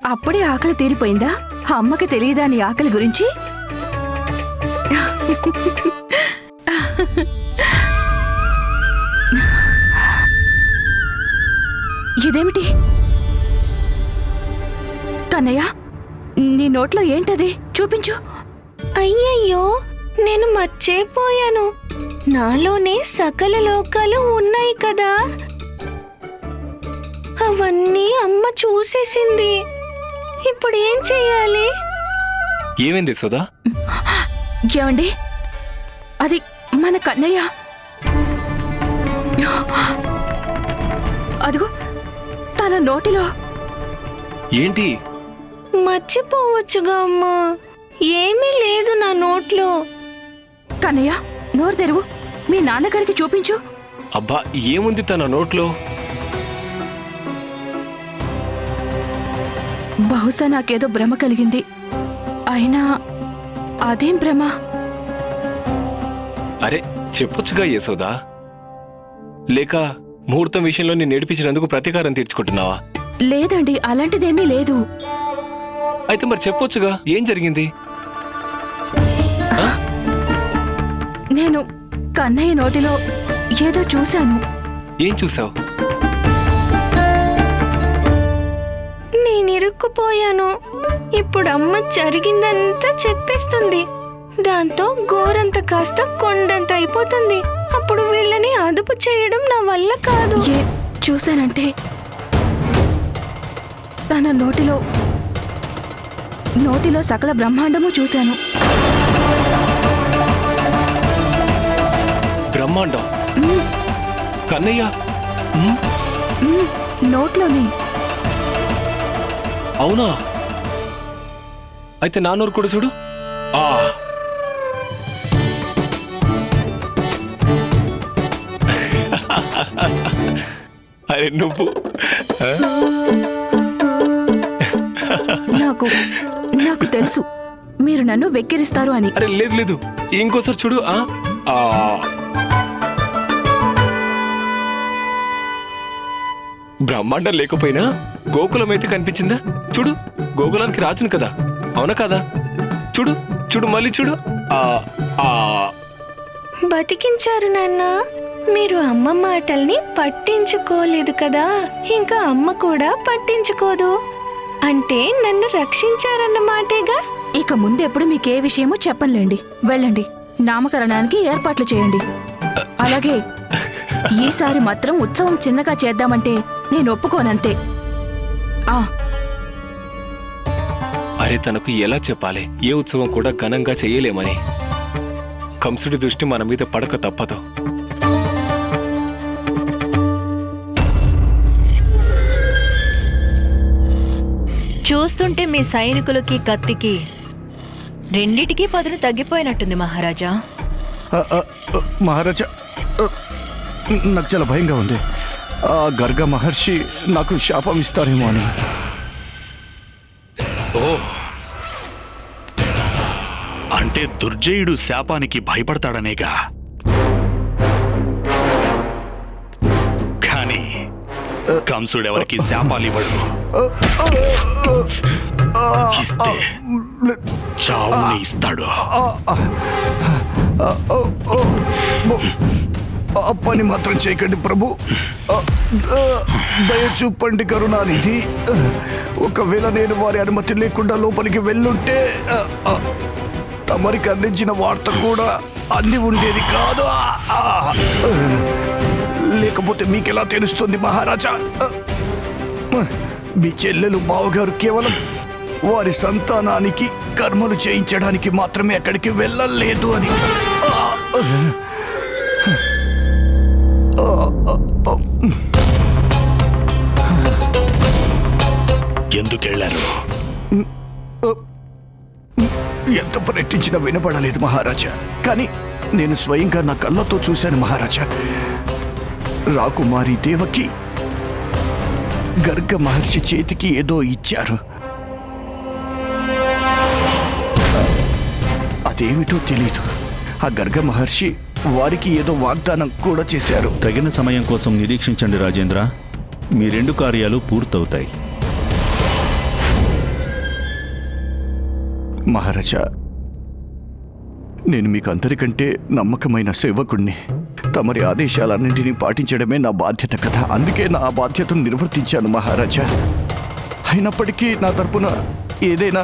అప్పుడే ఆకలి తీరిపోయిందా? అమ్మకి తెలియదా నీ ఆకలి గురించి? ఇదేమిటి కన్నయ్య, నీ నోట్లో ఏంటది? చూపించు. అయ్యయ్యో, నేను మర్చిపోయాను. నాలోనే సకల లోకాలు ఉన్నాయి కదా, అవన్నీ అమ్మ చూసేసింది. ఇప్పుడు ఏం చెయ్యాలి? ఏమైంది సుధా? ఏమండి, అది మన కన్నయ్య. అదిగో తన నోటిలో. ఏంటి? మర్చిపోవచ్చుగా అమ్మా, ఏమీ లేదు నా నోట్లో. కన్నయ్య, నోరు తెరువు, మీ నాన్నగారికి చూపించు. అబ్బా, ఏముంది తన నోట్లో? బహుశా నాకేదో భ్రమ కలిగింది. అయినా అదేం భ్రమ? అరే చెప్పొచ్చుగా యశోదా. లేక ముహూర్తం విషయంలో నేను నేర్పించినందుకు ప్రతీకారం తీర్చుకుంటున్నావా? లేదండి, అలాంటిదేమీ లేదు. అయితే మరి చెప్పొచ్చుగా, ఏం జరిగింది? నేను కన్నయ్య నోటిలో ఏదో చూశాను. ఏం చూసావు? నేనిరుక్కుపోయాను. ఇప్పుడు అమ్మ జరిగిందంతా చెప్పేస్తుంది. దాంతో గోరంత కాస్త కొండంత అయిపోతుంది. అప్పుడు వీళ్ళని అదుపు చేయడం నా వల్ల కాదు. చూశానంటే తన నోటిలో సకల బ్రహ్మాండము చూశాను. బ్రహ్మాండం? కన్నయ్య నోట్లోనే. అవునా? అయితే నా నోరు కూడా చూడు. అరే నువ్వు నాకు తెలుసు మీరు నన్ను వెక్కిరిస్తారు అని. అరే లేదు లేదు, ఇంకోసారి చూడు. బ్రహ్మాండం లేకపోయినా గోకులం అయితే కనిపించిందా? చూడు, గోకులానికి రాజును కదా, అవునా కదా? చూడు చూడు, మళ్ళీ చూడు. బతికించారు నాన్న. మీరు అమ్మ మాటల్ని పట్టించుకోలేదు కదా, ఇంకా అమ్మ కూడా పట్టించుకోదు. అంటే నన్ను రక్షించారన్నమాటేగా. ఇక ముందెప్పుడు మీకే విషయమో చెప్పనులేండి. వెళ్ళండి, నామకరణానికి ఏర్పాట్లు చేయండి. అలాగే ఈసారి మాత్రం ఉత్సవం చిన్నగా చేద్దామంటే నేను ఒప్పుకోనంతే. అరే తనకు ఎలా చెప్పాలి? ఏ ఉత్సవం కూడా ఘనంగా చేయలేమని. కంసుడి దృష్టి మన మీద పడక తప్పదు. చూస్తుంటే మీ సైనికులకి కత్తికి రెండిటికీ పదును తగ్గిపోయినట్టుంది మహారాజా. మహారాజా, నాకు చాలా భయంగా ఉంది. ఆ గర్గ మహర్షి నాకు శాపం ఇస్తారేమో అని. ఓ, అంటే దుర్జయుడు శాపానికి భయపడతాడనేగా. కానీ కంసుడెవరికి శాపాలివ్వడు. ఇస్తే చావుని ఇస్తాడు. పని మాత్రం చేయకండి ప్రభు. దయ చూపండి కరుణానిధి. ఒకవేళ నేను వారి అనుమతి లేకుండా లోపలికి వెళ్ళుంటే తమరికి అందించిన వార్త కూడా అంది ఉండేది కాదు. లేకపోతే మీకెలా తెలుస్తుంది మహారాజా? మీ చెల్లెలు బావగారు కేవలం వారి సంతానానికి కర్మలు చేయించడానికి మాత్రమే అక్కడికి వెళ్ళలేదు అని. ఎందుకెళ్లారు? ఎంత ప్రయత్నించినా వినపడలేదు మహారాజా. కానీ నేను స్వయంగా నా కళ్ళతో చూశాను మహారాజా. రాకుమారి దేవకి గర్గ మహర్షి చేతికి ఏదో ఇచ్చారు. అదేమిటో తెలీదు. ఆ గర్గ మహర్షి వారికి ఏదో వాగ్దానం కూడా చేశారు. తగిన సమయం కోసం నిరీక్షించండి రాజేంద్ర. మీ 2 కార్యాలు పూర్తవుతాయి. మహారాజా, నేను మీకు అందరికంటే నమ్మకమైన సేవకుణ్ణి. తమరి ఆదేశాలన్నింటినీ పాటించడమే నా బాధ్యత కదా. అందుకే నా బాధ్యతను నిర్వర్తించాను మహారాజా. అయినప్పటికీ నా తరపున ఏదైనా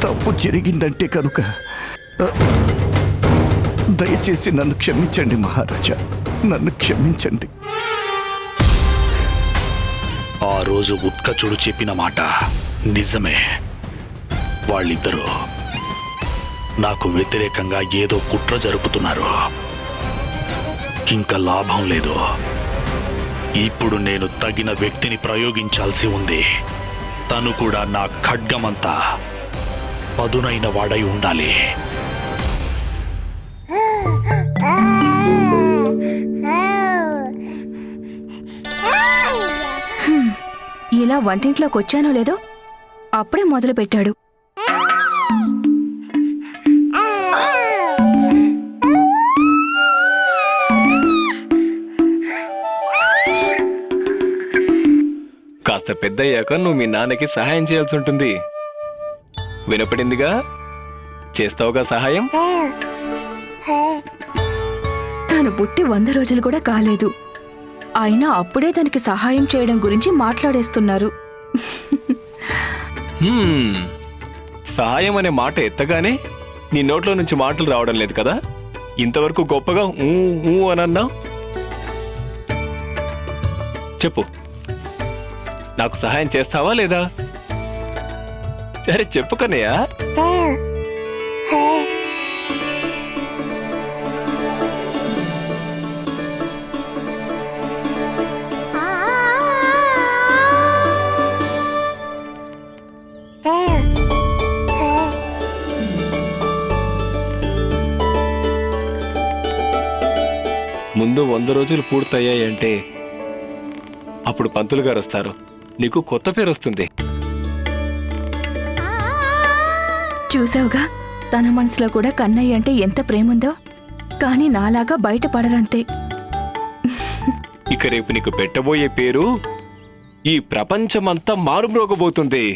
తప్పు జరిగిందంటే కనుక దయచేసి నన్ను క్షమించండి మహారాజా, నన్ను క్షమించండి. ఆ రోజు ఉత్కచుడు చెప్పిన మాట నిజమే. వాళ్ళిద్దరూ నాకు వ్యతిరేకంగా ఏదో కుట్ర జరుపుతున్నారు. ఇంకా లాభం లేదు. ఇప్పుడు నేను తగిన వ్యక్తిని ప్రయోగించాల్సి ఉంది. తను కూడా నా ఖడ్గమంతా పదునైన వాడై ఉండాలి. ఇలా వంటింట్లోకి వచ్చానో లేదో అప్పుడే మొదలు పెట్టాడు. కాస్త పెద్దయ్యాక నువ్వు మీ నాన్నకి సహాయం చేయాల్సి ఉంటుంది. వినపడిందిగా? చేస్తావుగా సహాయం? తను పుట్టి 100 రోజులు కూడా కాలేదు, అయినా అప్పుడే తనకి సహాయం చేయడం గురించి మాట్లాడేస్తున్నారు. సహాయం అనే మాట ఎత్తగానే నీ నోట్లో నుంచి మాటలు రావడం లేదు కదా. ఇంతవరకు గొప్పగా ఊ ఊ అనన్నా. చెప్పు, నాకు సహాయం చేస్తావా లేదా? సరే చెప్పు కన్నయ్య. ముందు 100 రోజులు పూర్తయ్యాయంటే అప్పుడు పంతులు గారు వస్తారు. నీకు కొత్త పేరు వస్తుంది. చూసావుగా, తన మనసులో కూడా కన్నయ్య అంటే ఎంత ప్రేముందో. కానీ నాలాగా బయటపడరంతే. ఇక రేపు నీకు పెట్టబోయే పేరు ఈ ప్రపంచమంతా మారుమ్రోగబోతుంది.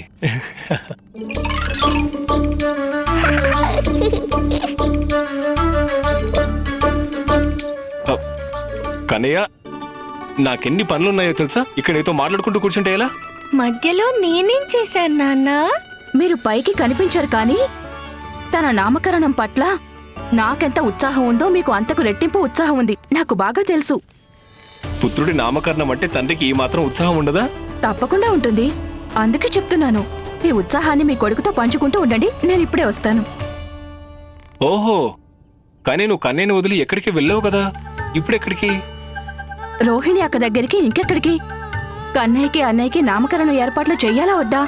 కన్నయ్య, నాకెన్ని పనులున్నాయో తెలుసా? ఇక్కడ నీతో మాట్లాడుకుంటూ కూర్చుంటే ఎలా? మధ్యలో నేనేం చేశాను నాన్న? మీరు పైకి కనిపించరు కానీ తన నామకరణం పట్ల నాకెంత ఉత్సాహం ఉందో మీకు అంతకు రెట్టింపు ఉత్సాహం ఉంది. నాకు బాగా తెలుసు. పుత్రుడి నామకరణం అంటే తండ్రికి ఈ మాత్రం ఉత్సాహం ఉండదా? తప్పకుండా ఉంటుంది. అందుకే చెప్తున్నాను, మీ ఉత్సాహాన్ని మీ కొడుకుతో పంచుకుంటూ ఉండండి. నేను ఇప్పుడే వస్తాను. ఓహో, కానీ నువ్వు కన్నయ్యని వదిలి ఎక్కడికి వెళ్ళావు కదా, ఇప్పుడెక్కడికి? రోహిణి అక్క దగ్గరికి. ఇంకెక్కడికి? కన్నయ్యకి అన్నయ్యకి నామకరణం ఏర్పాట్లు చెయ్యాలా వద్దా?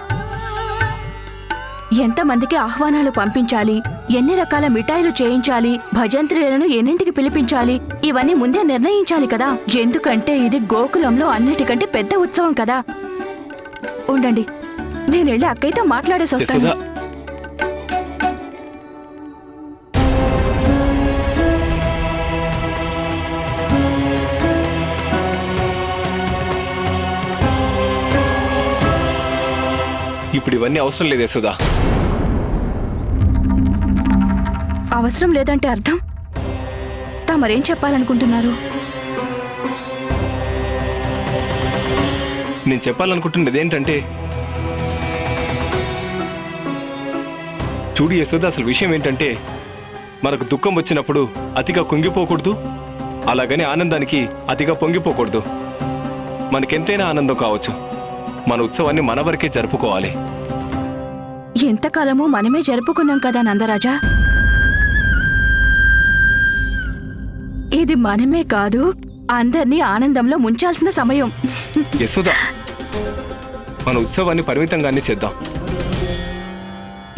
ఎంతమందికి ఆహ్వానాలు పంపించాలి, ఎన్ని రకాల మిఠాయిలు చేయించాలి, భజంత్రీలను ఎన్నింటికి పిలిపించాలి, ఇవన్నీ ముందే నిర్ణయించాలి కదా. ఎందుకంటే ఇది గోకులంలో అన్నిటికంటే పెద్ద ఉత్సవం కదా. ఉండండి, నేనెళ్ళి అక్కయ్యతో మాట్లాడేసి వస్తాను. ఇప్పుడు ఇవన్నీ అవసరం లేదు యశోదా. అవసరం లేదంటే అర్థం? తమరేం చెప్పాలనుకుంటున్నారు? నేను చెప్పాలనుకుంటున్నది ఏంటంటే, చూడు యశోద, అసలు విషయం ఏంటంటే, మనకు దుఃఖం వచ్చినప్పుడు అతిగా కుంగిపోకూడదు, అలాగని ఆనందానికి అతిగా పొంగిపోకూడదు. మనకెంతైనా ఆనందం కావచ్చు, మన ఉత్సవాన్ని మన వరకే జరుపుకోవాలి. ఎంతకాలము మనమే జరుపుకున్నాం కదా నందరాజా. ఇది మనమే కాదు, అందర్నీ ఆనందంలో ముంచాల్సిన సమయం. యశోద, మన ఉత్సవాన్ని పరిమితంగానే చేద్దాం.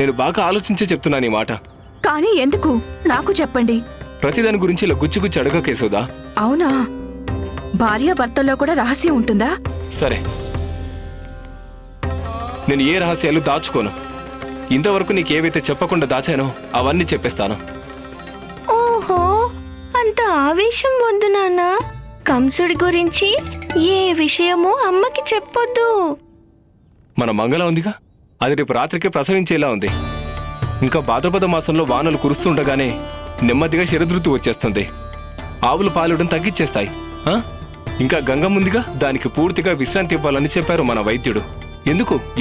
నేను బాగా ఆలోచించే చెప్తున్నాను ఈ మాట. కానీ ఎందుకు? నాకు చెప్పండి. ప్రతిదాని గురించి ఇలా గుచ్చి అడగక యశోదా. అవునా? భార్యాభర్తల్లో కూడా రహస్యం ఉంటుందా? సరే, నేను ఏ రహస్యాలు దాచుకోను. ఇంతవరకు నీకేవైతే చెప్పకుండా దాచానో అవన్నీ చెప్పేస్తాను. ఓహో, అంత ఆవేశం వద్దు నాన్న. కంసుడి గురించి ఏ విషయమూ అమ్మకి చెప్పొద్దు. మన మంగళ ఉందిగా, అది రేపు రాత్రికి ప్రసవించేలా ఉంది. ఇంకా భాద్రపద మాసంలో వానలు కురుస్తుండగానే నెమ్మదిగా శరదృతువు వచ్చేస్తుంది. ఆవులు పాలడం తగ్గించేస్తాయి. ఇంకా గంగ ముందుగా దానికి పూర్తిగా విశ్రాంతి ఇవ్వాలని చెప్పారు మన వైద్యుడు.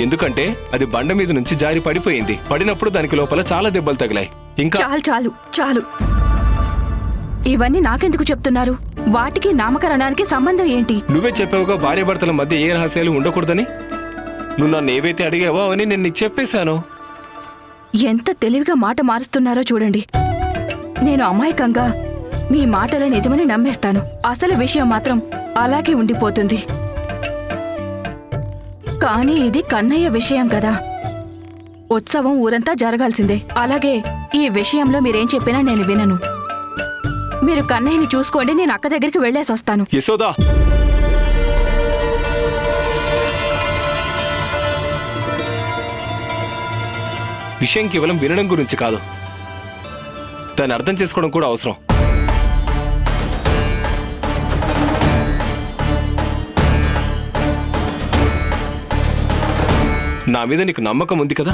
ఎందుకంటే అది బండ మీద నుంచి జారి పడిపోయింది. పడినప్పుడు దానికి లోపల చాలా దెబ్బలు తగిలాయి. ఇంకా చాలు ఇవన్నీ నాకెందుకు చెప్తున్నారు? వాటికి నామకరణానికి సంబంధం ఏంటి? నువ్వే చెప్పావుగా భార్యాభర్తల మధ్య ఏ రహస్యాలు ఉండకూడదని. నువ్వు నన్ను ఏవైతే అడిగావో అని నేను నీకు చెప్పేశాను. ఎంత తెలివిగా మాట మారుస్తున్నారో చూడండి. నేను అమాయకంగా మీ మాటల నిజమని నమ్మేస్తాను. అసలు విషయం మాత్రం అలాగే ఉండిపోతుంది. కానీ ఇది కన్నయ్య విషయం కదా. ఉత్సవం ఊరంతా జరగాల్సిందే. అలాగే ఈ విషయంలో మీరేం చెప్పినా నేను వినను. మీరు కన్నయ్యని చూసుకోండి, నేను అక్క దగ్గరికి వెళ్ళేసి వస్తాను. యశోదా, విషయం కేవలం వినడం గురించి కాదు, దాన్ని అర్థం చేసుకోవడం కూడా అవసరం. నా మీద నీకు నమ్మకం ఉంది కదా?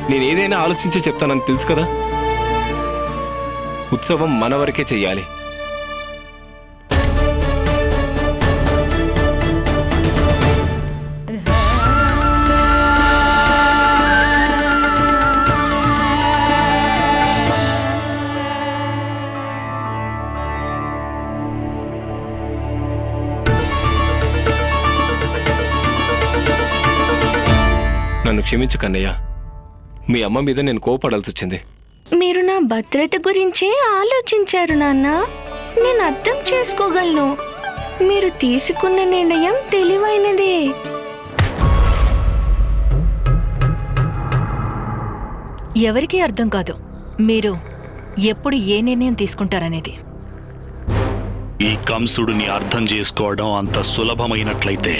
నేనేదైనా ఆలోచించే చెప్తానని తెలుసు కదా? ఉత్సవం మన వరకే చెయ్యాలి. నన్ను క్షమించు కన్నయ్య, మీ అమ్మ మీద నేను కోపడాల్సి వచ్చింది. మీరు నా భద్రత గురించే ఆలోచించారు నాన్న. నేను అర్థం చేసుకోగలను. మీరు తీసుకున్న నిర్ణయం తెలివైనదే. ఎవరికీ అర్థం కాదు మీరు ఎప్పుడు ఏ నిర్ణయం తీసుకుంటారనేది. ఈ కంసుడిని అర్థం చేసుకోవడం అంత సులభమైనట్లయితే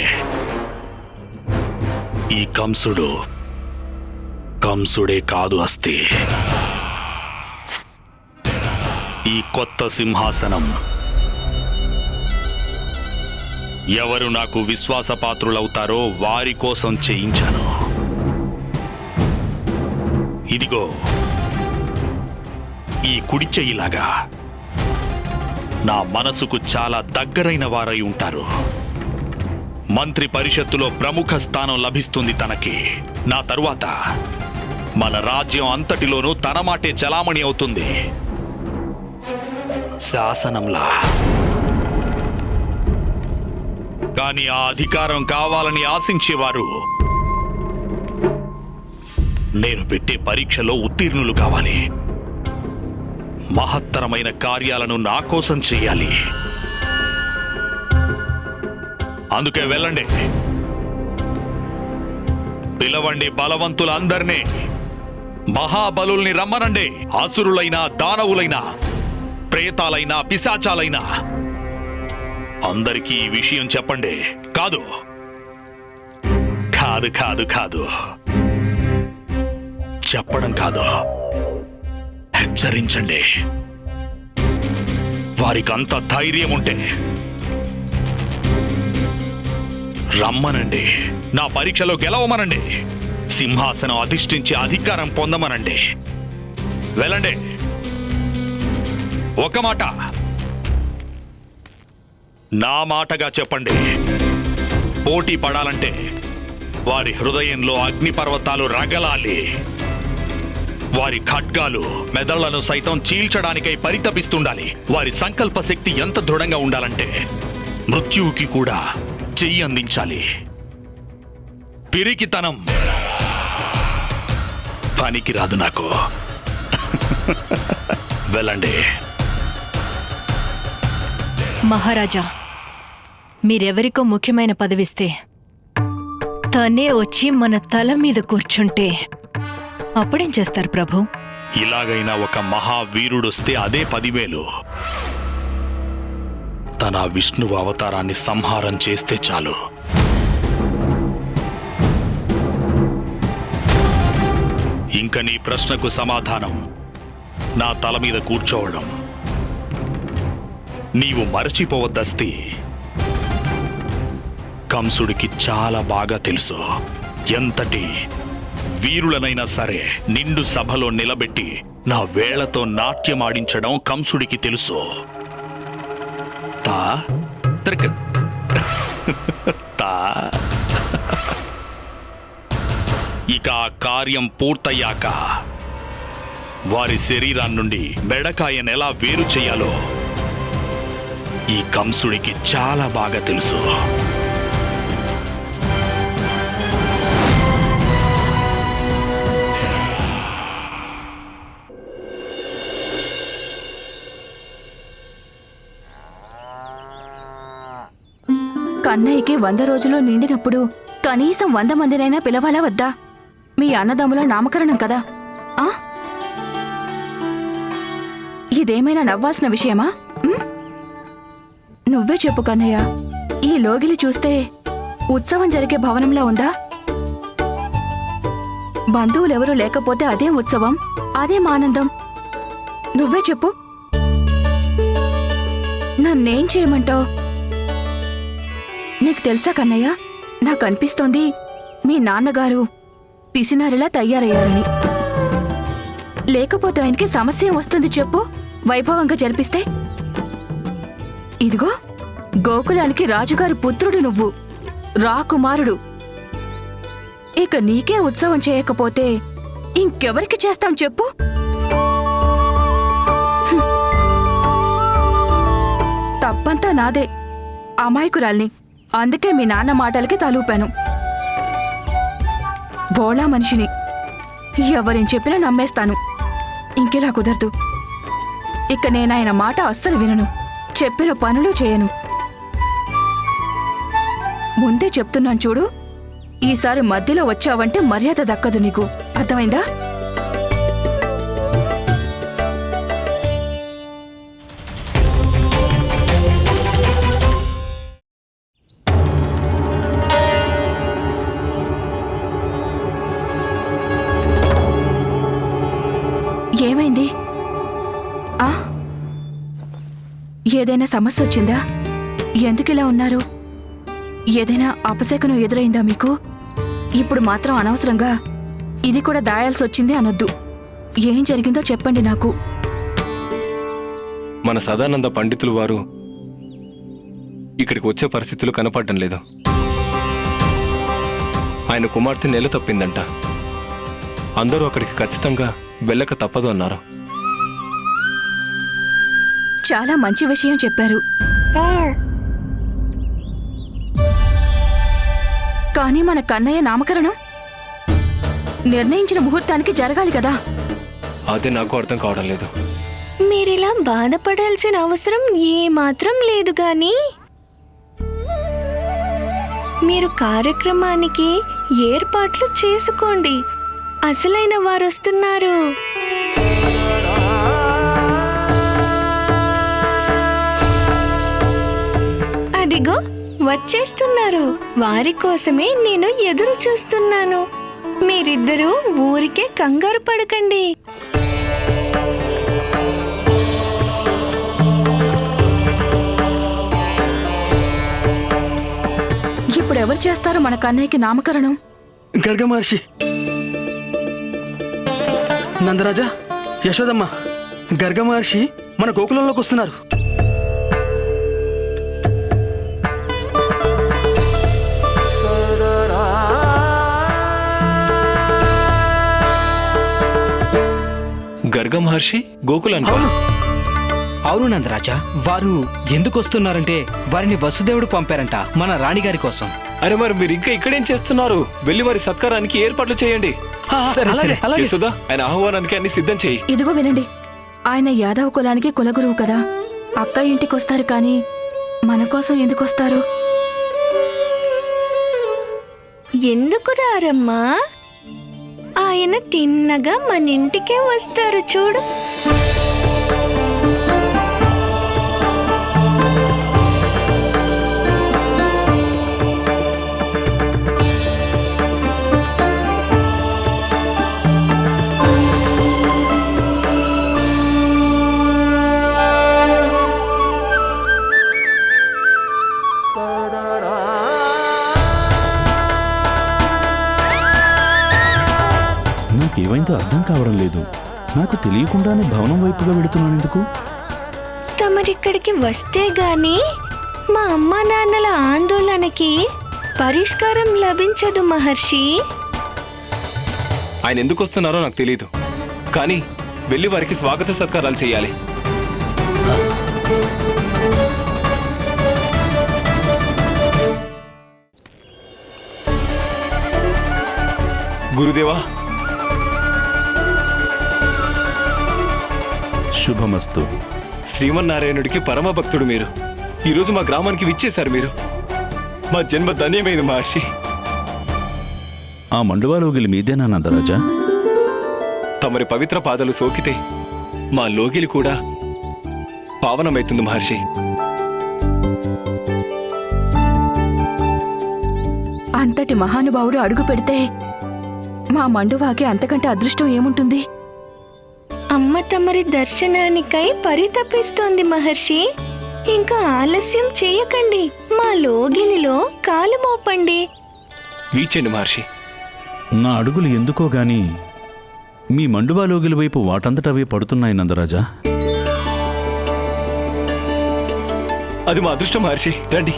ఈ కంసుడే కాదు అస్తి. ఈ కొత్త సింహాసనం ఎవరు నాకు విశ్వాసపాత్రులవుతారో వారి కోసం చేయించాను. ఇదిగో ఈ కుడి చెయ్యిలాగా నా మనసుకు చాలా దగ్గరైన వారై ఉంటారు. మంత్రి పరిషత్తులో ప్రముఖ స్థానం లభిస్తుంది తనకి. నా తరువాత మన రాజ్యం అంతటిలోనూ తన మాటే చలామణి అవుతుంది, శాసనంలా. కానీ ఆ అధికారం కావాలని ఆశించేవారు నేను పెట్టే పరీక్షలో ఉత్తీర్ణులు కావాలి. మహత్తరమైన కార్యాలను నా కోసం చెయ్యాలి. అందుకే వెళ్ళండి, పిలవండి బలవంతులందర్నీ, మహాబలుల్ని రమ్మనండి. అసురులైనా, దానవులైనా, ప్రేతాలైనా, పిశాచాలైనా అందరికీ ఈ విషయం చెప్పండి. కాదు కాదు కాదు కాదు చెప్పడం కాదు, హెచ్చరించండి. వారికి అంత ధైర్యం ఉంటే రమ్మనండి, నా పరీక్షలో గెలవమనండి, సింహాసనం అధిష్ఠించి అధికారం పొందమనండి. వెళ్ళండి. ఒక మాట నా మాటగా చెప్పండి. పోటీ పడాలంటే వారి హృదయంలో అగ్నిపర్వతాలు రగలాలి. వారి ఖడ్గాలు మెదళ్లను సైతం చీల్చడానికై పరితపిస్తుండాలి. వారి సంకల్ప శక్తి ఎంత దృఢంగా ఉండాలంటే మృత్యువుకి కూడా చెయ్యి అందించాలి. పిరికితనం పనికి రాదు నాకు. వెళ్ళండి. మహారాజా, మీరెవరికో ముఖ్యమైన పదవిస్తే తనే వచ్చి మన తల మీద కూర్చుంటే అప్పుడేం చేస్తారు ప్రభు? ఇలాగైనా ఒక మహావీరుడొస్తే అదే 10,000. తన విష్ణువు అవతారాన్ని సంహారం చేస్తే చాలు. ఇంక నీ ప్రశ్నకు సమాధానం నా తల మీద కూర్చోవడం. నీవు మరచిపోవద్దస్తి, కంసుడికి చాలా బాగా తెలుసు ఎంతటి వీరులనైనా సరే నిండు సభలో నిలబెట్టి నా వేళ్లతో నాట్యమాడించడం కంసుడికి తెలుసు. తా త్రిక తా. ఇక ఆ కార్యం పూర్తయ్యాక వారి శరీరాన్నుండి బెడకాయను ఎలా వేరు చేయాలో ఈ కంసుడికి చాలా బాగా తెలుసు. కన్నయ్యకి 100 రోజులు నిండినప్పుడు కనీసం 100 మందినైనా పిలవాలా వద్దా? మీ అన్నదమ్ముల నామకరణం కదా. ఆ ఇదేమైనా నవ్వాల్సిన విషయమా? నువ్వే చెప్పు కన్నయ్య. ఈ లోగిలి చూస్తే ఉత్సవం జరిగే భవనంలా ఉందా? బంధువులెవరూ లేకపోతే అదేం ఉత్సవం, అదేం ఆనందం? నువ్వే చెప్పు. నన్నేం చేయమంటావు? నీకు తెలుసా కన్నయ్య, నాకనిపిస్తోంది మీ నాన్నగారు పిసినారిలా తయారయ్యారని. లేకపోతే ఆయనకి సమస్య వస్తుంది చెప్పు, వైభవంగా జరిపిస్తే. ఇదిగో గోకులానికి రాజుగారి పుత్రుడు నువ్వు, రాకుమారుడు. ఇక నీకే ఉత్సవం చేయకపోతే ఇంకెవరికి చేస్తాం చెప్పు? తప్పంతా నాదే, అమాయకురాల్ని. అందుకే మీ నాన్న మాటలకి తలూపాను. బోళా మనిషిని, ఎవరేం చెప్పినా నమ్మేస్తాను. ఇంకెలా కుదరదు. ఇక నేనాయన మాట అస్సలు వినను, చెప్పిన పనులు చేయను. ముందే చెప్తున్నాను చూడు, ఈసారి మధ్యలో వచ్చావంటే మర్యాద దక్కదు నీకు, అర్థమైందా? ఏమైంది? ఆ ఏదైనా సమస్య వచ్చిందా? ఎందుకిలా ఉన్నారు? ఏదైనా అపశకనం ఎదురైందా మీకు? ఇప్పుడు మాత్రం అనవసరంగా ఇది కూడా దాయాల్సి వచ్చింది అనొద్దు. ఏం జరిగిందో చెప్పండి నాకు. మన సదానంద పండితులు వారు ఇక్కడికి వచ్చే పరిస్థితులు కనపడడం లేదు. ఆయన కుమార్తె నెల తప్పిందంట. అందరూ అక్కడికి ఖచ్చితంగా వెళ్ళక తప్పదు అన్నారు. చాలా మంచి విషయం చెప్పారు. కానీ మన కన్నయ్య నామకరణం నిర్ణయించిన ముహూర్తానికి జరగాలి కదా. అదే నాకు అర్థం కావడం లేదు. మీరిలా బాధపడాల్సిన అవసరం ఏమాత్రం లేదు గాని మీరు కార్యక్రమానికి ఏర్పాట్లు చేసుకోండి. అసలైన వారొస్తున్నారు. అదిగో వచ్చేస్తున్నారు. వారి కోసమే నేను ఎదురు చూస్తున్నాను. మీరిద్దరూ ఊరికే కంగారు పడకండి. ఇప్పుడు ఎవరు చేస్తారు మన కన్నయ్యకి నామకరణం? గర్గ మహర్షి, నందరాజా, యశోదమ్మ, గర్గ మహర్షి మన గోకులంలోకి వస్తున్నారు. గర్గ మహర్షి గోకులానికి? అవును నందరాజా, వారు ఎందుకు వస్తున్నారంటే వారిని వసుదేవుడు పంపారంట మన రాణిగారి కోసం. అరే మరి మీరు ఇంకా ఇక్కడేం చేస్తున్నారు? వెళ్ళి వారి సత్కారానికి ఏర్పాట్లు చేయండి. సరే సరే యశోదా, ఆయన ఆహ్వానానికి అన్ని సిద్ధం చేయి. ఇదిగో వినండి, ఆయన యాదవ కులానికి కులగురువు కదా. అక్క ఇంటికొస్తారు కానీ మన కోసం ఎందుకొస్తారు? ఎందుకు రారమ్మా? ఆయన తిన్నగా మన ఇంటికే వస్తారు చూడు. నాకేమైందో అర్థం కావడం లేదు. నాకు తెలియకుండానే భవనం వైపుగా వెళుతున్నాను ఎందుకు? తమరిక్కడికి వస్తే గాని మా అమ్మా నాన్నల ఆందోళనకి పరిష్కారం లభించదు మహర్షి. ఆయన ఎందుకు వస్తున్నారో నాకు తెలియదు, కానీ వెళ్ళి వారికి స్వాగత సత్కారాలు చేయాలి. గురుదేవా, శుభమస్తు. శ్రీమన్నారాయణుడికి పరమ భక్తుడు మీరు. ఈరోజు మా గ్రామానికి విచ్చేశారు మీరు. మా జన్మ ధన్యమైంది మహర్షి. ఆ మండువాలోగిలి మీదేనా నందరాజా? తమరి పవిత్ర పాదాలు సోకితే మా లోగిలి కూడా పావనమైతుంది మహర్షి. అంతటి మహానుభావుడు అడుగు పెడితే మా మండువాకి అంతకంటే అదృష్టం ఏముంటుంది? అమ్మ తమరి దర్శనానికై పరితపిస్తోంది మహర్షి. ఇంకా ఆలస్యం చేయకండి, మా లోగిలిలో కాలు మోపండి. వీచండి మహర్షి. నా అడుగులు ఎందుకో గాని మీ మండువాలోగిలి వైపు వాటంతటవే పడుతున్నాయి నందరాజా. అది మా అదృష్టం మహర్షి. రండి.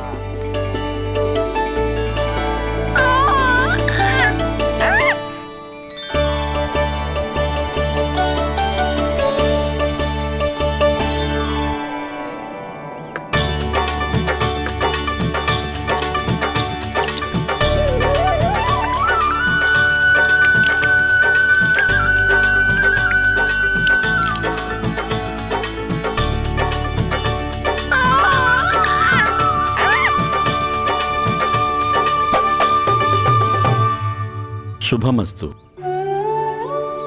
శుభమస్తు.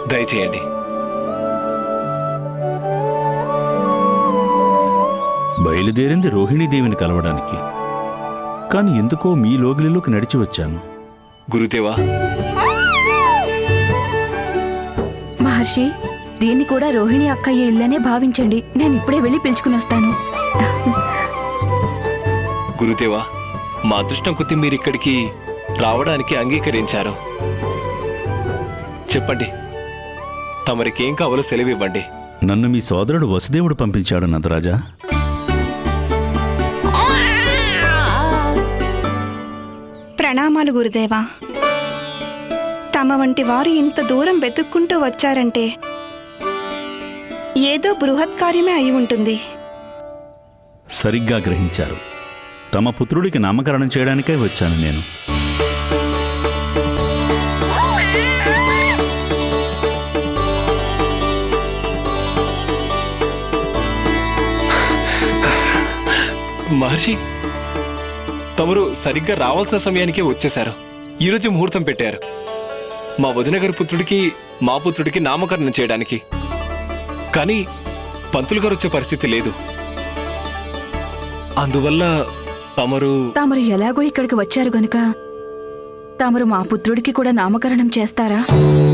దయచేయండి. బయలుదేరింది రోహిణీదేవిని కలవడానికి, కాని ఎందుకో మీ లోగిలిలోకి నడిచి వచ్చాను. గురుదేవా, మహర్షి, దీన్ని కూడా రోహిణి అక్కయ్య ఇల్లనే భావించండి. నేను ఇప్పుడే వెళ్ళి పిలుచుకుని వస్తాను. గురుదేవా, మా అదృష్టం కొద్ది మీరు ఇక్కడికి రావడానికి అంగీకరించారు. చెప్పండి, తమరికేం కావాలో సెలవివ్వండి. నన్ను మీ సోదరుడు వసుదేవుడు పంపించాడు నందరాజా. ప్రణామాలు గురుదేవా. తమ వంటి వారు ఇంత దూరం వెతుక్కుంటూ వచ్చారంటే ఏదో బృహత్ కార్యమే అయి ఉంటుంది. సరిగ్గా గ్రహించారు. తమ పుత్రుడికి నామకరణం చేయడానికే వచ్చాను నేను. మహర్షి, తమరు సరిగ్గా రావాల్సిన సమయానికే వచ్చేశారు. ఈరోజు ముహూర్తం పెట్టారు మా వదిన గారి పుత్రుడికి మా పుత్రుడికి నామకరణం చేయడానికి. కానీ పంతులు గారు వచ్చే పరిస్థితి లేదు. అందువల్ల తమరు ఎలాగో ఇక్కడికి వచ్చారు గనుక తమరు మా పుత్రుడికి కూడా నామకరణం చేస్తారా?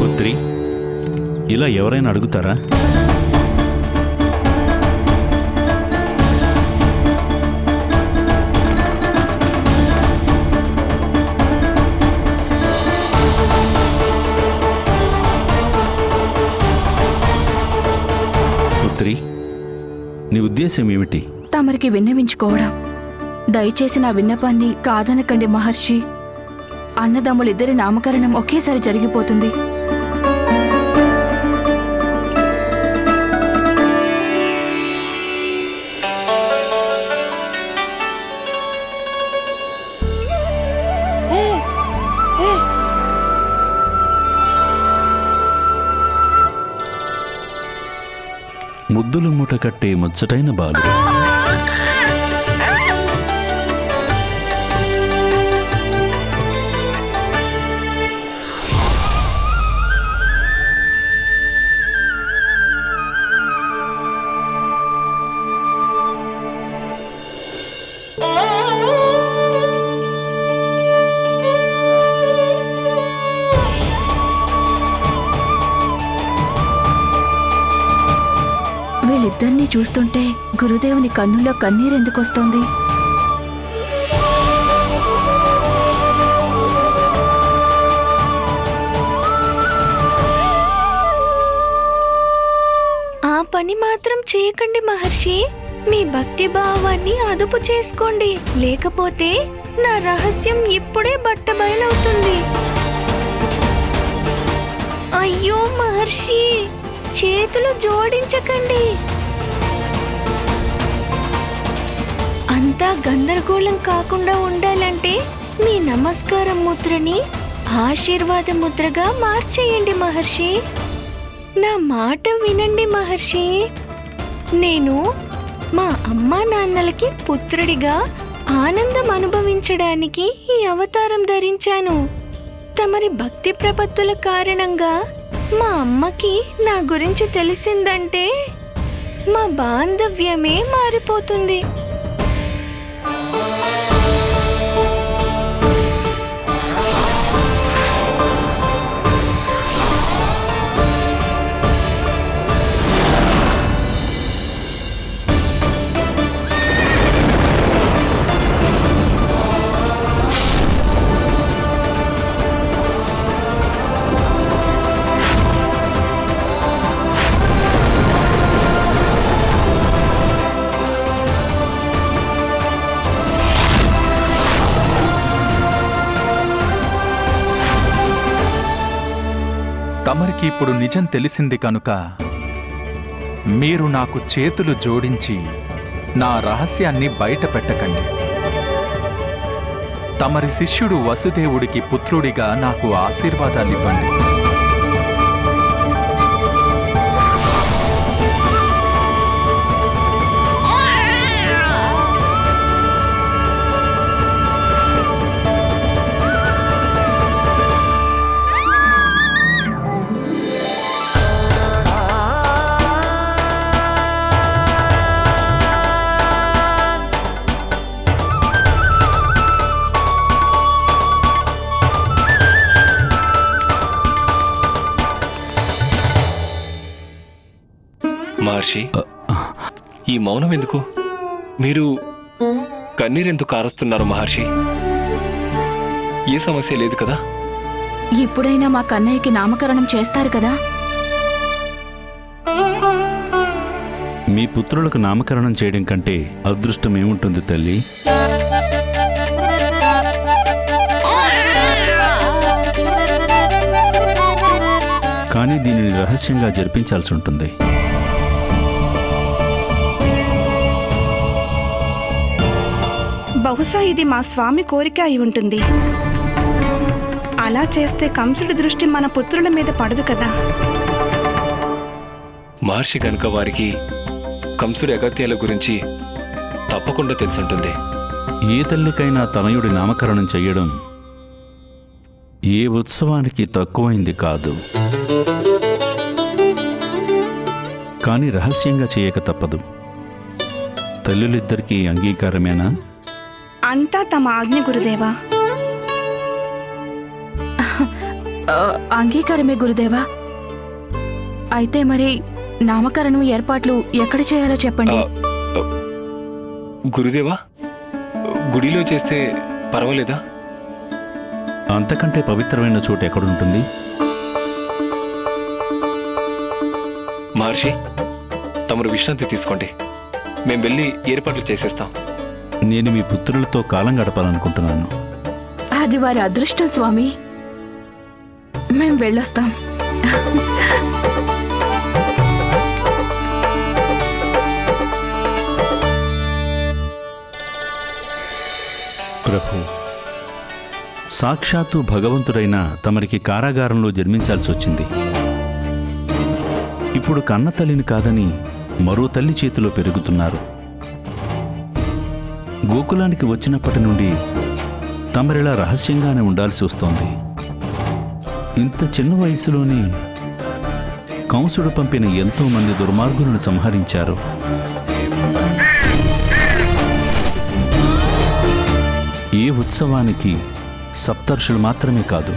పుత్రి, ఇలా ఎవరైనా అడుగుతారా? పుత్రి, నీ ఉద్దేశం ఏమిటి? తమరికి విన్నవించుకోవడం. దయచేసి నా విన్నపాన్ని కాదనకండి మహర్షి. అన్నదమ్ములిద్దరి నామకరణం ఒకేసారి జరిగిపోతుంది. ముద్దులు మూట కట్టే ముచ్చటైన బాలుడు. వీళ్ళిద్దరినీ చూస్తుంటే గురుదేవుని కన్నుల్లో కన్నీరెందుకొస్తోంది? పని మాత్రం చేయకండి మహర్షి. మీ భక్తి భావాన్ని అదుపు చేసుకోండి, లేకపోతే నా రహస్యం ఇప్పుడే బట్టబయలవుతుంది. అయ్యో మహర్షి, చేతులు జోడించకండి. అంతా గందరగోళం కాకుండా ఉండాలంటే మీ నమస్కారం ముద్రని ఆశీర్వాద ముద్రగా మార్చేయండి మహర్షి. నా మాట వినండి మహర్షి. నేను మా అమ్మా నాన్నలకి పుత్రుడిగా ఆనందం అనుభవించడానికి ఈ అవతారం ధరించాను. తమరి భక్తి ప్రపత్తుల కారణంగా మా అమ్మకి నా గురించి తెలిసిందంటే మా బాంధవ్యమే మారిపోతుంది. తమరికి ఇప్పుడు నిజం తెలిసింది కనుక మీరు నాకు చేతులు జోడించి నా రహస్యాన్ని బయట పెట్టకండి. తమరి శిష్యుడు వసుదేవుడికి పుత్రుడిగా నాకు ఆశీర్వాదాలివ్వండి. మహర్షి, ఈ మౌనం ఎందుకు? మీరు కన్నీరెందుకు కారుస్తున్నారు మహర్షి? ఏ సమస్య లేదు కదా? ఇప్పుడైనా మా కన్నయ్యకి నామకరణం చేస్తారు కదా? మీ పుత్రులకు నామకరణం చేయడం కంటే అదృష్టం ఏముంటుంది తల్లి? కానీ దీనిని రహస్యంగా జరిపించాల్సి ఉంటుంది. బహుశా ఇది మా స్వామి కోరిక అయి ఉంటుంది. అలా చేస్తే కంసుడి దృష్టి మన పుత్రుల మీద పడదు కదా. మహర్షి కనుక వారికి కంసుడి అగత్యాల గురించి తప్పకుండా తెలుసుంటుంది. ఏ తల్లికైనా తనయుడి నామకరణం చెయ్యడం ఏ ఉత్సవానికి తక్కువైంది కాదు. కానీ రహస్యంగా చేయక తప్పదు. తల్లులిద్దరికీ అంగీకారమేనా? అంతా తమ ఆజ్ఞ గురుదేవా. అంగీకారమే గురుదేవా. అయితే మరి నామకరణం ఏర్పాట్లు ఎక్కడ చేయాలో చెప్పండి. గురుదేవా, గుడిలో చేస్తే పర్వాలేదా? అంతకంటే పవిత్రమైన చోటు ఎక్కడుంటుంది? మహర్షి, తమరు విశ్రాంతి తీసుకోండి. మేం వెళ్ళి ఏర్పాట్లు చేసేస్తాం. నేను మీ పుత్రులతో కాలం గడపాలనుకుంటున్నాను. అది వారి అదృష్టం స్వామి. మేం వెళ్ళొస్తాం. ప్రభు, సాక్షాత్తు భగవంతుడైన తమరికి కారాగారంలో జన్మించాల్సి వచ్చింది. ఇప్పుడు కన్న తల్లిని కాదని మరో తల్లి చేతిలో పెరుగుతున్నారు. గోకులానికి వచ్చినప్పటి నుండి తమరిలా రహస్యంగానే ఉండాల్సి వస్తోంది. ఇంత చిన్న వయసులోనే కంసుడు పంపిన ఎంతో మంది దుర్మార్గులను సంహరించారు. ఏ ఉత్సవానికి సప్తర్షులు మాత్రమే కాదు,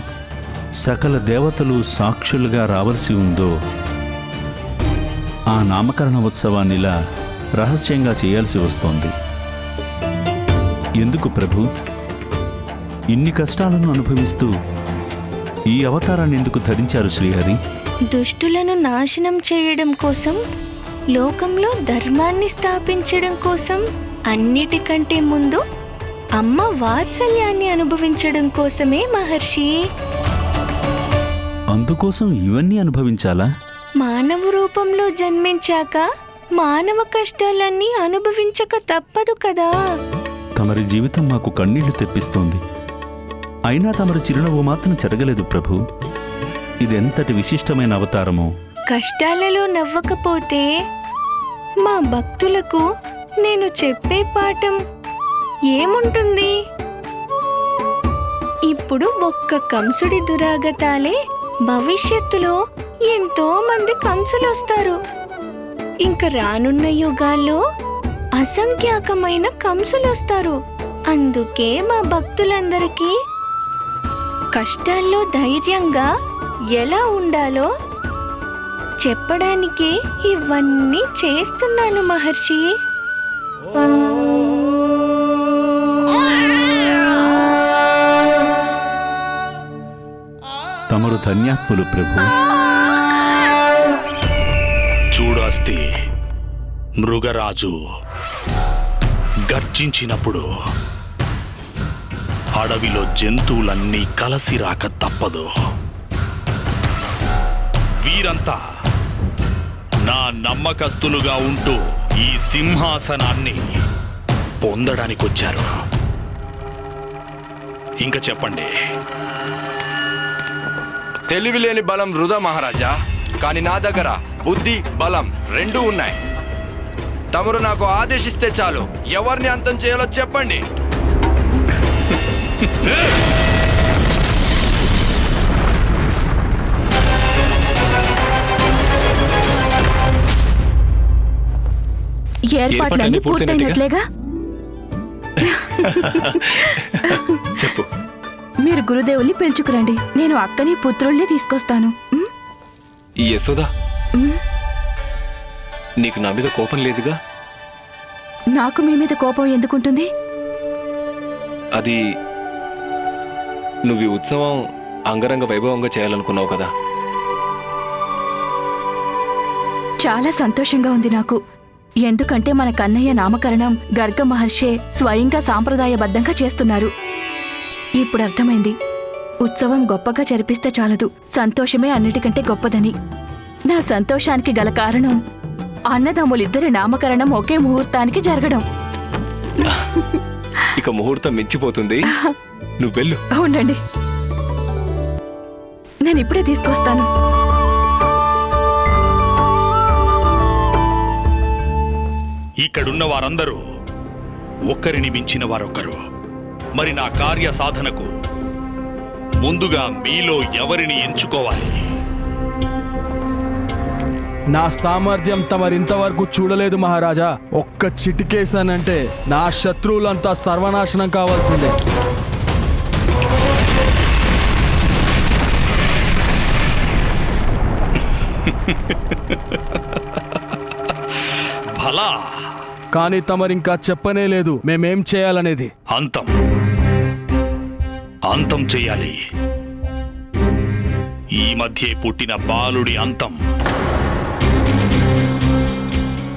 సకల దేవతలు సాక్షులుగా రావలసి ఉందో ఆ నామకరణ ఉత్సవాన్నిలా రహస్యంగా చేయాల్సి వస్తోంది. ఎందుకు ప్రభు? ఇన్ని కష్టాలను అనుభవిస్తూ ఈ అవతారాన్ని ఎందుకు ధరించారు శ్రీహరి? దుష్టులను నాశనం చేయడం కోసం లోకంలో ధర్మాన్ని స్థాపించడం కోసం అన్నిటికంటే ముందు అమ్మ వాత్సల్యాన్ని అనుభవించడం కోసమే మహర్షి. అందుకోసం ఇవన్నీ అనుభవించాలా? మానవ రూపంలో జన్మించాక మానవ కష్టాలన్నీ అనుభవించక తప్పదు కదా. తమరి జీవితం మాకు కన్నీళ్లు తెప్పిస్తోంది. అయినా తమరి చిరునవ్వు మాత్రం చెరగలేదు ప్రభు. ఇదెంతటి విశిష్టమైన అవతారమో. కష్టాలలో నవ్వకపోతే మా భక్తులకు నేను చెప్పే పాఠం ఏముంటుంది? ఇప్పుడు ఒక్క కంసుడి దురాగతాలే భవిష్యత్తులో ఎంతో మంది కంసులొస్తారు. ఇంక రానున్న యుగాల్లో అసంఖ్యాకమైన కంసులొస్తారు. అందుకే మా భక్తులందరికీ కష్టాల్లో ధైర్యంగా ఎలా ఉండాలో చెప్పడానికి ఇవన్నీ చేస్తున్నాను మహర్షి. తమరు ధన్యాత్ములు ప్రభు. చూడాస్తి, మృగరాజు గర్జించినప్పుడు అడవిలో జంతువులన్నీ కలసి రాక తప్పదు. వీరంతా నా నమ్మకస్తులుగా ఉంటూ ఈ సింహాసనాన్ని పొందడానికొచ్చారు. ఇంకా చెప్పండి. తెలివిలేని బలం వృధా మహారాజా. కానీ నా దగ్గర బుద్ధి, బలం రెండూ ఉన్నాయి. తమరు నాకు ఆదేశిస్తే చాలు. ఎవరిని అంతం చేయాలో చెప్పండి. ఏర్పాట్లన్నీ పూర్తయినట్లేగా? చెప్పు. మీరు గురుదేవుల్ని పిలుచుకురండి. నేను అక్కని పుత్రుల్ని తీసుకొస్తాను. ఈ యశోదా, నీకు నా మీద కోపం లేదుగా? నాకు మీ మీద కోపం ఎందుకుంటుంది? అది నువ్వు ఈ ఉత్సవం అంగరంగ వైభవంగా చేయాలనుకున్నావు కదా. చాలా సంతోషంగా ఉంది నాకు. ఎందుకంటే మన కన్నయ్య నామకరణం గర్గ మహర్షే స్వయంగా సాంప్రదాయబద్ధంగా చేస్తున్నారు. ఇప్పుడు అర్థమైంది, ఉత్సవం గొప్పగా జరిపిస్తే చాలదు, సంతోషమే అన్నిటికంటే గొప్పదని. నా సంతోషానికి గల కారణం అన్నదమ్ములిద్దరి నామకరణం ఒకే ముహూర్తానికి జరగడం. ఇక ముహూర్తం మించిపోతుంది. నువ్వు వెళ్ళు. ఉండండి, నేను ఇప్పుడే తీసుకొస్తాను. ఇక్కడున్న వారందరూ ఒక్కరిని మించిన వారొకరు. మరి నా కార్య సాధనకు ముందుగా మీలో ఎవరిని ఎంచుకోవాలి? నా సామర్థ్యం తమరింతవరకు చూడలేదు మహారాజా. ఒక్క చిటికేసానంటే నా శత్రువులంతా సర్వనాశనం కావాల్సిందే. భలా, కానీ తమరింకా చెప్పనే లేదు మేమేం చేయాలనేది. అంతం చెయ్యాలి. ఈ మధ్య పుట్టిన బాలుడి అంతం.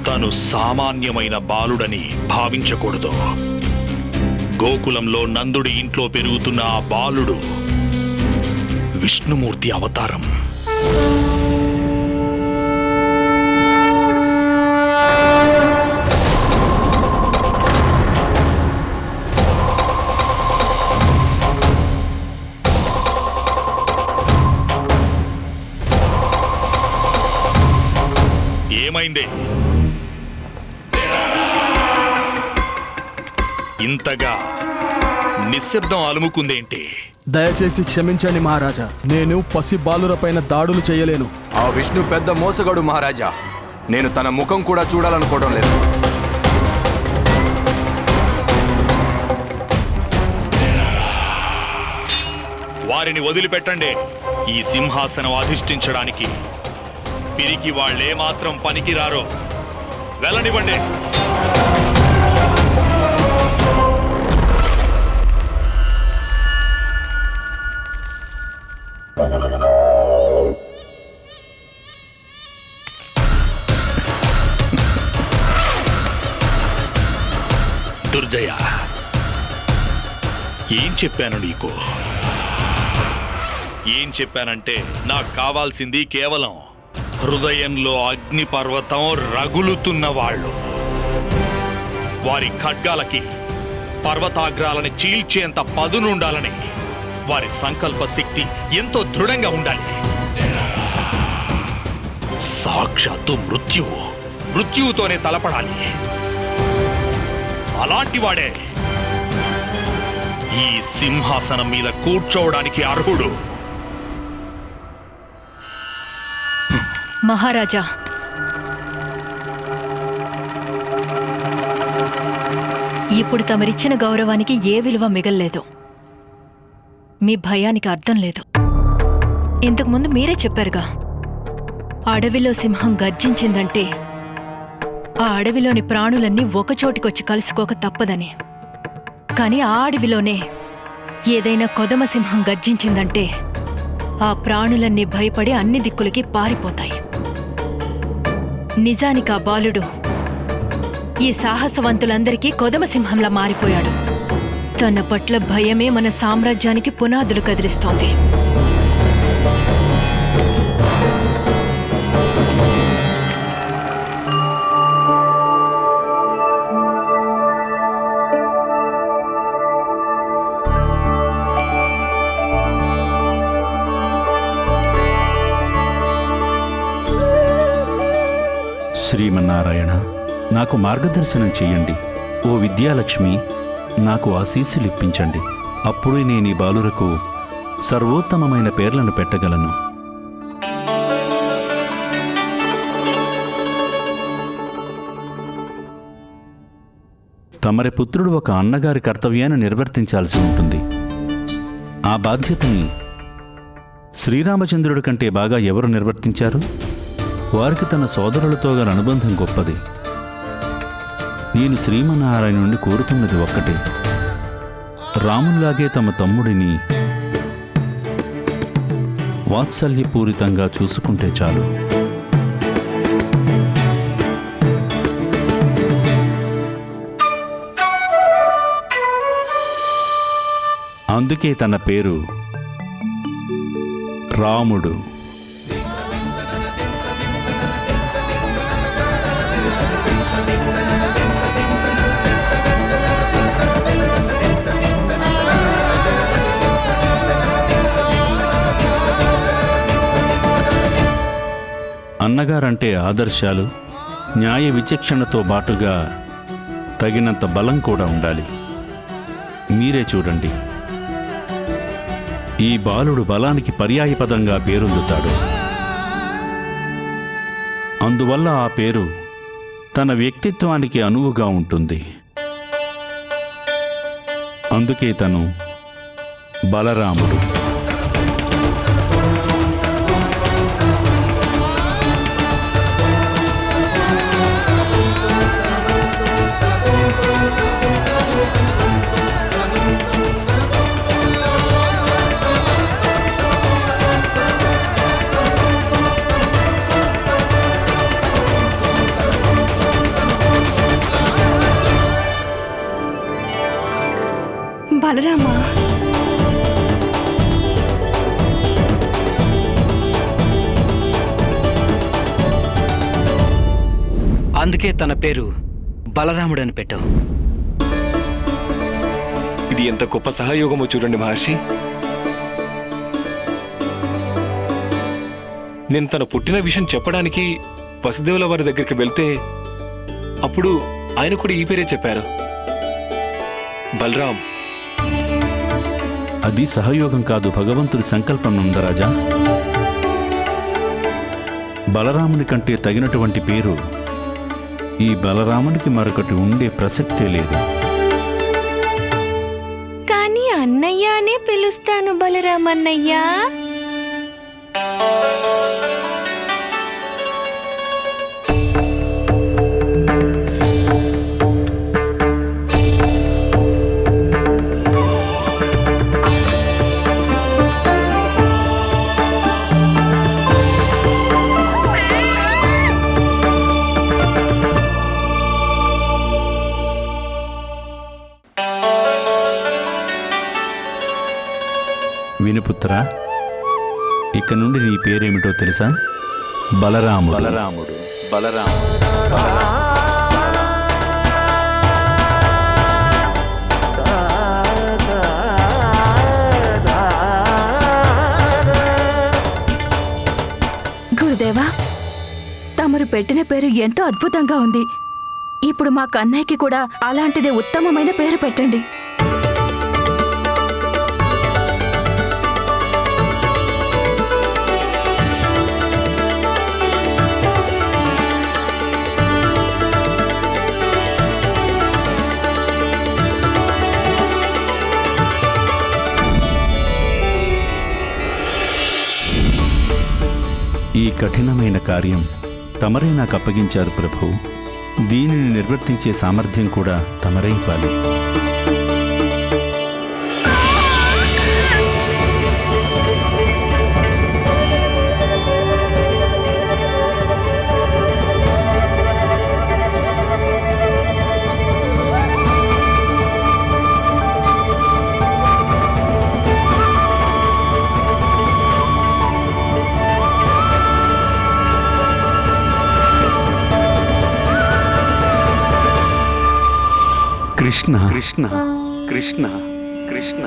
తను సామాన్యమైన బాలుడని భావించకూడదు. గోకులంలో నందుడి ఇంట్లో పెరుగుతున్న ఆ బాలుడు విష్ణుమూర్తి అవతారం. ఏమైంది? ఇంతగా నిశ్శబ్దం అలుముకుందేంటి? దయచేసి క్షమించండి మహారాజా. నేను పసి బాలురపైన దాడులు చేయలేను. ఆ విష్ణు పెద్ద మోసగాడు మహారాజా. నేను తన ముఖం కూడా చూడాలనుకోవడం లేదు. వారిని వదిలిపెట్టండి. ఈ సింహాసనం అధిష్ఠించడానికి పిరికి వాళ్ళేమాత్రం పనికిరారో వెళ్ళనివ్వండి. దుర్జయ, ఏం చెప్పాను నీకు? ఏం చెప్పానంటే నాకు కావాల్సింది కేవలం హృదయంలో అగ్నిపర్వతం రగులుతున్న వాళ్ళు. వారి ఖడ్గాలకి పర్వతాగ్రాలని చీల్చేంత పదునుండాలని, వారి సంకల్ప శక్తి ఎంతో దృఢంగా ఉండాలి. సాక్షాత్తు మృత్యువుతోనే తలపడాలి. అలాంటి వాడే ఈ సింహాసనం మీద కూర్చోవడానికి అర్హుడు. మహారాజా, ఇప్పుడు తమరిచ్చిన గౌరవానికి ఏ విలువ మిగల్లేదు. మీ భయానికి అర్థం లేదు. ఇంతకుముందు మీరే చెప్పారుగా, అడవిలో సింహం గర్జించిందంటే ఆ అడవిలోని ప్రాణులన్నీ ఒకచోటికొచ్చి కలుసుకోక తప్పదని. కాని ఆ అడవిలోనే ఏదైనా కొదమ సింహం గర్జించిందంటే ఆ ప్రాణులన్నీ భయపడి అన్ని దిక్కులకి పారిపోతాయి. నిజానికి ఆ బాలుడు ఈ సాహసవంతులందరికీ కొదమసింహంలా మారిపోయాడు. తన పట్ల భయమే మన సామ్రాజ్యానికి పునాదులు కదిలిస్తోంది. శ్రీమన్నారాయణ, నాకు మార్గదర్శనం చెయ్యండి. ఓ విద్యాలక్ష్మి, నాకు ఆశీస్సులు ఇప్పించండి. అప్పుడే నేను ఈ బాలురకు సర్వోత్తమమైన పేర్లను పెట్టగలను. తమరి పుత్రుడు ఒక అన్నగారి కర్తవ్యాన్ని నిర్వర్తించాల్సి ఉంటుంది. ఆ బాధ్యతని శ్రీరామచంద్రుడి కంటే బాగా ఎవరు నిర్వర్తించారు? వారికి తన సోదరులతో గల అనుబంధం గొప్పది. నేను శ్రీమన్నారాయణ నుండి కోరుతున్నది ఒక్కటే, రాముల్లాగే తమ తమ్ముడిని వాత్సల్యపూరితంగా చూసుకుంటే చాలు. అందుకే తన పేరు రాముడు. అన్నగారంటే ఆదర్శాలు, న్యాయ విచక్షణతో బాటుగా తగినంత బలం కూడా ఉండాలి. మీరే చూడండి, ఈ బాలుడు బలానికి పర్యాయపదంగా పేరొందుతాడు. అందువల్ల ఆ పేరు తన వ్యక్తిత్వానికి అనువుగా ఉంటుంది. అందుకే తను బలరాముడు. బలరామా, అందుకే తన పేరు బలరాముడు అని పెట్టావు. ఇది ఎంత గొప్ప సహయోగమో చూడండి మహర్షి. నేను తన పుట్టిన విషయం చెప్పడానికి వసుదేవుల వారి దగ్గరికి వెళ్తే అప్పుడు ఆయన కూడా ఈ పేరే చెప్పారు, బలరాం. అది సహయోగం కాదు, భగవంతుడి సంకల్పం నందరాజా. బలరాముని కంటే తగినటువంటి పేరు ఈ బలరామునికి మరొకటి ఉండే ప్రసక్తే లేదు. కానీ అన్నయ్య అనే పిలుస్తాను, బలరామన్నయ్యా. పుత్రా, ఇక నుండి నీ పేరేమిటో తెలుసా? బలరాముడు. బలరాముడు. బలరాముడు. గురుదేవా, తమరు పెట్టిన పేరు ఎంతో అద్భుతంగా ఉంది. ఇప్పుడు మా కన్నయ్యకి కూడా అలాంటిదే ఉత్తమమైన పేరు పెట్టండి. ఈ కఠినమైన కార్యం తమరే నాకు అప్పగించారు ప్రభు. దీనిని నిర్వర్తించే సామర్థ్యం కూడా తమరే ఇవ్వాలి. కృష్ణ కృష్ణ కృష్ణ కృష్ణ